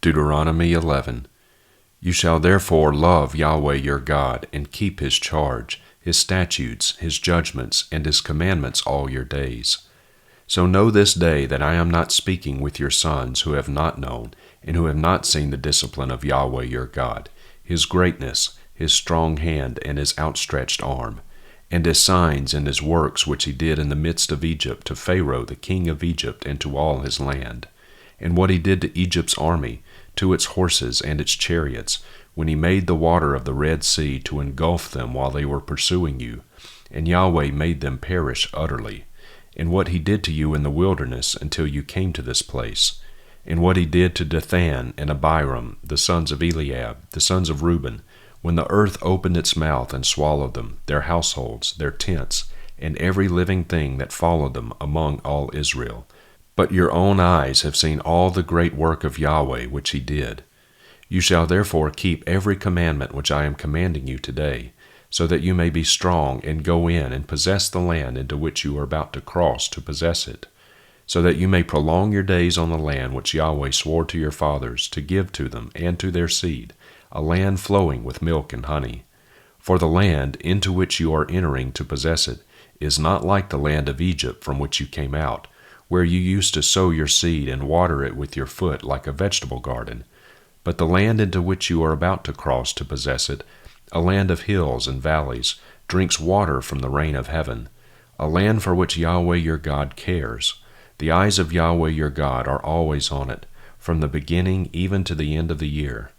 Deuteronomy 11. You shall therefore love Yahweh your God, and keep his charge, his statutes, his judgments, and his commandments all your days. So know this day that I am not speaking with your sons who have not known, and who have not seen the discipline of Yahweh your God, his greatness, his strong hand, and his outstretched arm, and his signs and his works which he did in the midst of Egypt to Pharaoh the king of Egypt and to all his land, and what he did to Egypt's army, to its horses and its chariots, when he made the water of the Red Sea to engulf them while they were pursuing you, and Yahweh made them perish utterly, and what he did to you in the wilderness until you came to this place, and what he did to Dathan and Abiram, the sons of Eliab, the sons of Reuben, when the earth opened its mouth and swallowed them, their households, their tents, and every living thing that followed them among all Israel. But your own eyes have seen all the great work of Yahweh which he did. You shall therefore keep every commandment which I am commanding you today, so that you may be strong and go in and possess the land into which you are about to cross to possess it, so that you may prolong your days on the land which Yahweh swore to your fathers to give to them and to their seed, a land flowing with milk and honey. For the land into which you are entering to possess it is not like the land of Egypt from which you came out, where you used to sow your seed and water it with your foot like a vegetable garden. But the land into which you are about to cross to possess it, a land of hills and valleys, drinks water from the rain of heaven, a land for which Yahweh your God cares. The eyes of Yahweh your God are always on it, from the beginning even to the end of the year.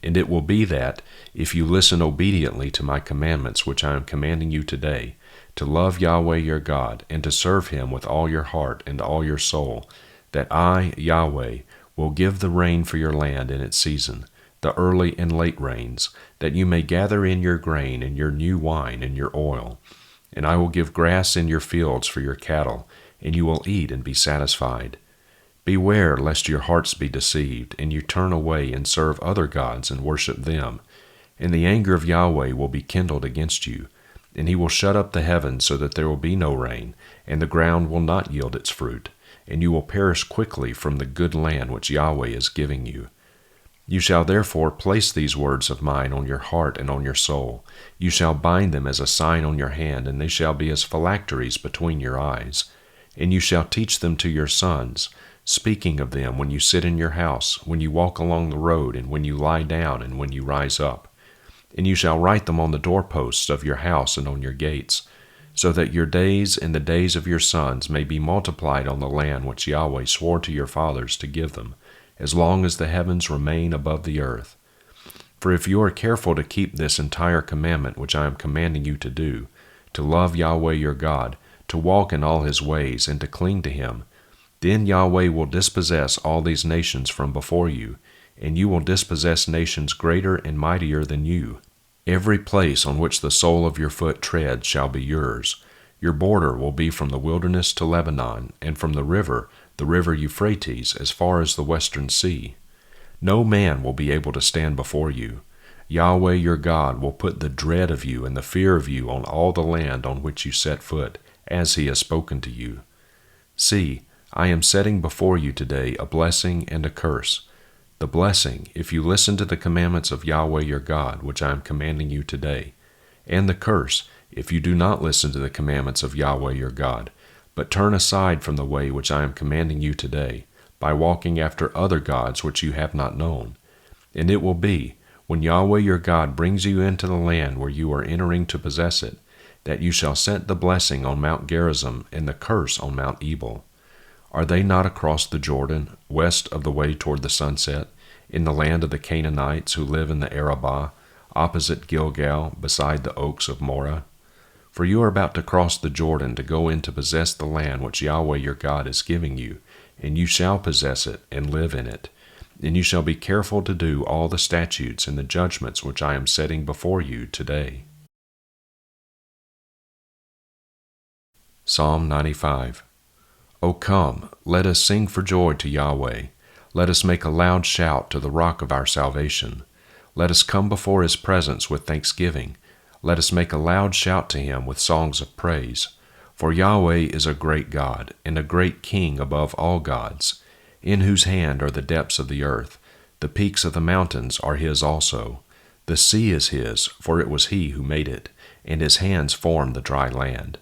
And it will be that, if you listen obediently to my commandments which I am commanding you today, to love Yahweh your God, and to serve him with all your heart and all your soul, that I, Yahweh, will give the rain for your land in its season, the early and late rains, that you may gather in your grain and your new wine and your oil. And I will give grass in your fields for your cattle, and you will eat and be satisfied. Beware lest your hearts be deceived, and you turn away and serve other gods and worship them. And the anger of Yahweh will be kindled against you, and he will shut up the heavens so that there will be no rain, and the ground will not yield its fruit, and you will perish quickly from the good land which Yahweh is giving you. You shall therefore place these words of mine on your heart and on your soul. You shall bind them as a sign on your hand, and they shall be as phylacteries between your eyes. And you shall teach them to your sons, speaking of them when you sit in your house, when you walk along the road, and when you lie down, and when you rise up. And you shall write them on the doorposts of your house and on your gates, so that your days and the days of your sons may be multiplied on the land which Yahweh swore to your fathers to give them, as long as the heavens remain above the earth. For if you are careful to keep this entire commandment which I am commanding you to do, to love Yahweh your God, to walk in all his ways, and to cling to him, then Yahweh will dispossess all these nations from before you, and you will dispossess nations greater and mightier than you. Every place on which the sole of your foot treads shall be yours. Your border will be from the wilderness to Lebanon, and from the river Euphrates, as far as the western sea. No man will be able to stand before you. Yahweh your God will put the dread of you and the fear of you on all the land on which you set foot, as he has spoken to you. See, I am setting before you today a blessing and a curse. The blessing, if you listen to the commandments of Yahweh your God, which I am commanding you today, and the curse, if you do not listen to the commandments of Yahweh your God, but turn aside from the way which I am commanding you today, by walking after other gods which you have not known. And it will be, when Yahweh your God brings you into the land where you are entering to possess it, that you shall set the blessing on Mount Gerizim and the curse on Mount Ebal. Are they not across the Jordan, west of the way toward the sunset, in the land of the Canaanites who live in the Arabah, opposite Gilgal, beside the oaks of Moreh? For you are about to cross the Jordan to go in to possess the land which Yahweh your God is giving you, and you shall possess it and live in it. And you shall be careful to do all the statutes and the judgments which I am setting before you today. Psalm 95. O come, let us sing for joy to Yahweh. Let us make a loud shout to the rock of our salvation. Let us come before his presence with thanksgiving. Let us make a loud shout to him with songs of praise. For Yahweh is a great God, and a great King above all gods, in whose hand are the depths of the earth. The peaks of the mountains are his also. The sea is his, for it was he who made it, and his hands formed the dry land.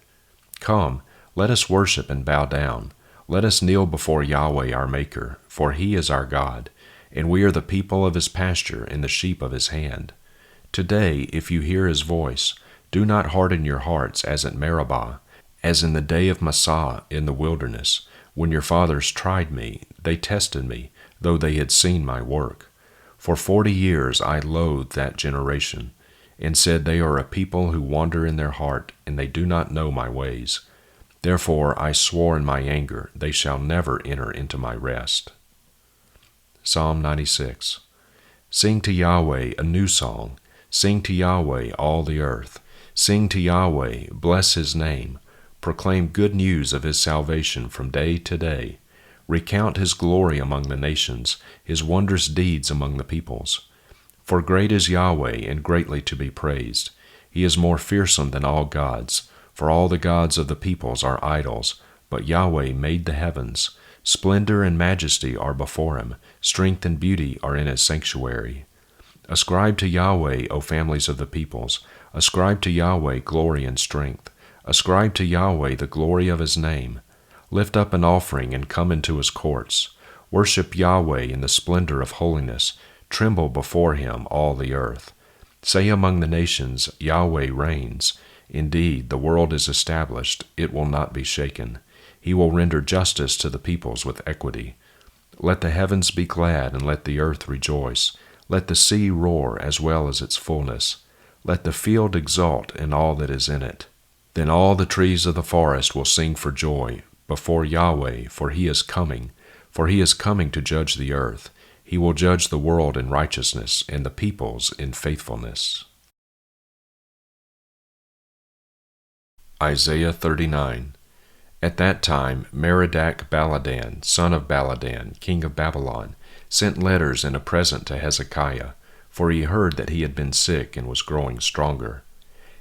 Come, let us worship and bow down. Let us kneel before Yahweh our Maker, for he is our God, and we are the people of his pasture and the sheep of his hand. Today, if you hear his voice, do not harden your hearts as at Meribah, as in the day of Massah in the wilderness, when your fathers tried me, they tested me, though they had seen my work. For 40 years I loathed that generation, and said, they are a people who wander in their heart, and they do not know my ways. Therefore I swore in my anger, they shall never enter into my rest. Psalm 96. Sing to Yahweh a new song. Sing to Yahweh all the earth. Sing to Yahweh, bless his name. Proclaim good news of his salvation from day to day. Recount his glory among the nations, his wondrous deeds among the peoples. For great is Yahweh, and greatly to be praised. He is more fearsome than all gods, for all the gods of the peoples are idols, but Yahweh made the heavens. Splendor and majesty are before him, strength and beauty are in his sanctuary. Ascribe to Yahweh, O families of the peoples. Ascribe to Yahweh glory and strength. Ascribe to Yahweh the glory of his name. Lift up an offering and come into his courts. Worship Yahweh in the splendor of holiness. Tremble before him, all the earth. Say among the nations, Yahweh reigns. Indeed, the world is established, it will not be shaken. He will render justice to the peoples with equity. Let the heavens be glad, and let the earth rejoice. Let the sea roar as well as its fullness. Let the field exult and all that is in it. Then all the trees of the forest will sing for joy before Yahweh, for he is coming to judge the earth. He will judge the world in righteousness and the peoples in faithfulness. Isaiah 39. At that time Merodach-Baladan, son of Baladan, king of Babylon, sent letters and a present to Hezekiah, for he heard that he had been sick and was growing stronger.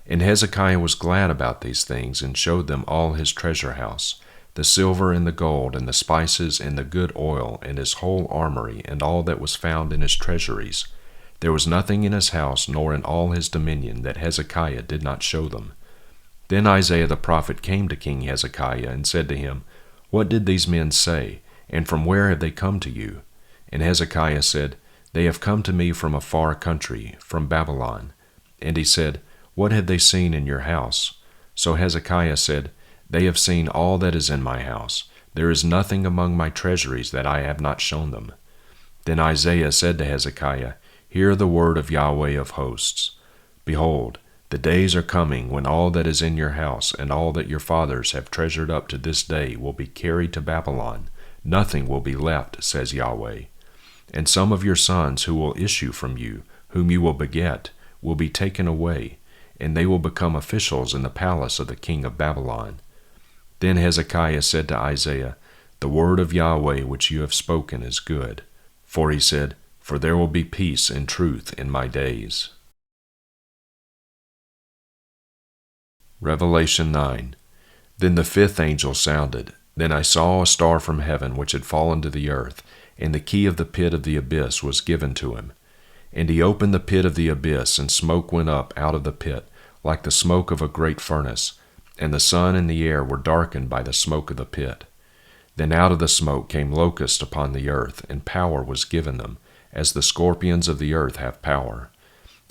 And Hezekiah was glad about these things, and showed them all his treasure house, the silver and the gold, and the spices and the good oil, and his whole armory, and all that was found in his treasuries. There was nothing in his house, nor in all his dominion, that Hezekiah did not show them. Then Isaiah the prophet came to King Hezekiah, and said to him, What did these men say, and from where have they come to you? And Hezekiah said, They have come to me from a far country, from Babylon. And he said, What have they seen in your house? So Hezekiah said, They have seen all that is in my house. There is nothing among my treasuries that I have not shown them. Then Isaiah said to Hezekiah, Hear the word of Yahweh of hosts. Behold, the days are coming when all that is in your house and all that your fathers have treasured up to this day will be carried to Babylon. Nothing will be left, says Yahweh. And some of your sons who will issue from you, whom you will beget, will be taken away, and they will become officials in the palace of the king of Babylon. Then Hezekiah said to Isaiah, The word of Yahweh which you have spoken is good. For he said, For there will be peace and truth in my days. Revelation 9. Then the fifth angel sounded. Then I saw a star from heaven which had fallen to the earth, and the key of the pit of the abyss was given to him. And he opened the pit of the abyss, and smoke went up out of the pit, like the smoke of a great furnace, and the sun and the air were darkened by the smoke of the pit. Then out of the smoke came locusts upon the earth, and power was given them, as the scorpions of the earth have power.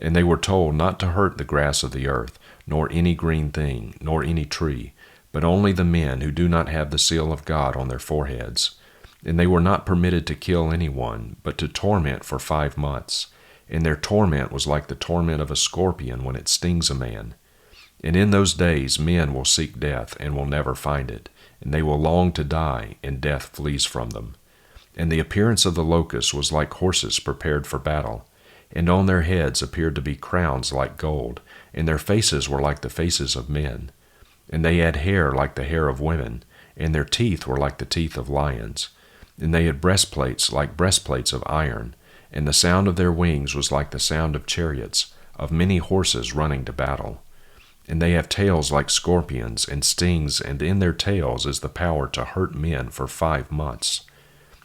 And they were told not to hurt the grass of the earth, nor any green thing, nor any tree, but only the men who do not have the seal of God on their foreheads. And they were not permitted to kill anyone, but to torment for 5 months. And their torment was like the torment of a scorpion when it stings a man. And in those days men will seek death, and will never find it, and they will long to die, and death flees from them. And the appearance of the locusts was like horses prepared for battle, and on their heads appeared to be crowns like gold, and their faces were like the faces of men. And they had hair like the hair of women, and their teeth were like the teeth of lions. And they had breastplates like breastplates of iron, and the sound of their wings was like the sound of chariots, of many horses running to battle. And they have tails like scorpions, and stings, and in their tails is the power to hurt men for 5 months.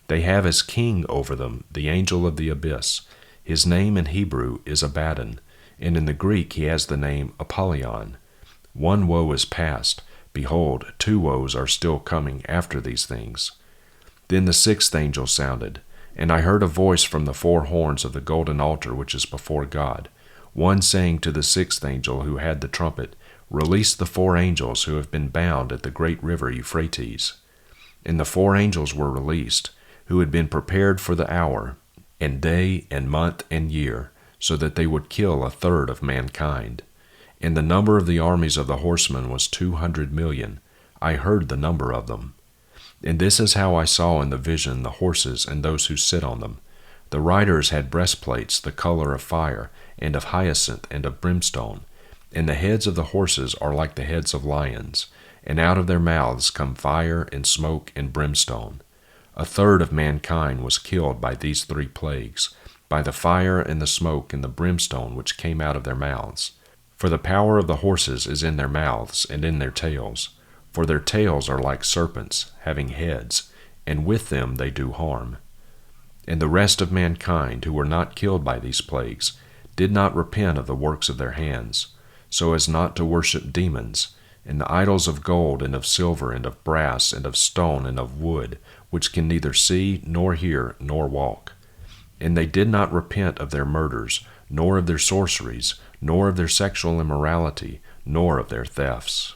They have as king over them the angel of the abyss. His name in Hebrew is Abaddon, and in the Greek he has the name Apollyon. One woe is past. Behold, 2 woes are still coming after these things. Then the 6th angel sounded, and I heard a voice from the 4 horns of the golden altar which is before God, one saying to the 6th angel who had the trumpet, Release the 4 angels who have been bound at the great river Euphrates. And the 4 angels were released, who had been prepared for the hour, and day, and month, and year, so that they would kill 1/3 of mankind. And the number of the armies of the horsemen was 200 million. I heard the number of them. And this is how I saw in the vision the horses and those who sit on them. The riders had breastplates the color of fire, and of hyacinth, and of brimstone. And the heads of the horses are like the heads of lions, and out of their mouths come fire, and smoke, and brimstone. 1/3 of mankind was killed by these 3 plagues, by the fire, and the smoke, and the brimstone which came out of their mouths. For the power of the horses is in their mouths, and in their tails. For their tails are like serpents, having heads, and with them they do harm. And the rest of mankind, who were not killed by these plagues, did not repent of the works of their hands, so as not to worship demons, and the idols of gold, and of silver, and of brass, and of stone, and of wood, which can neither see, nor hear, nor walk. And they did not repent of their murders, nor of their sorceries, nor of their sexual immorality, nor of their thefts.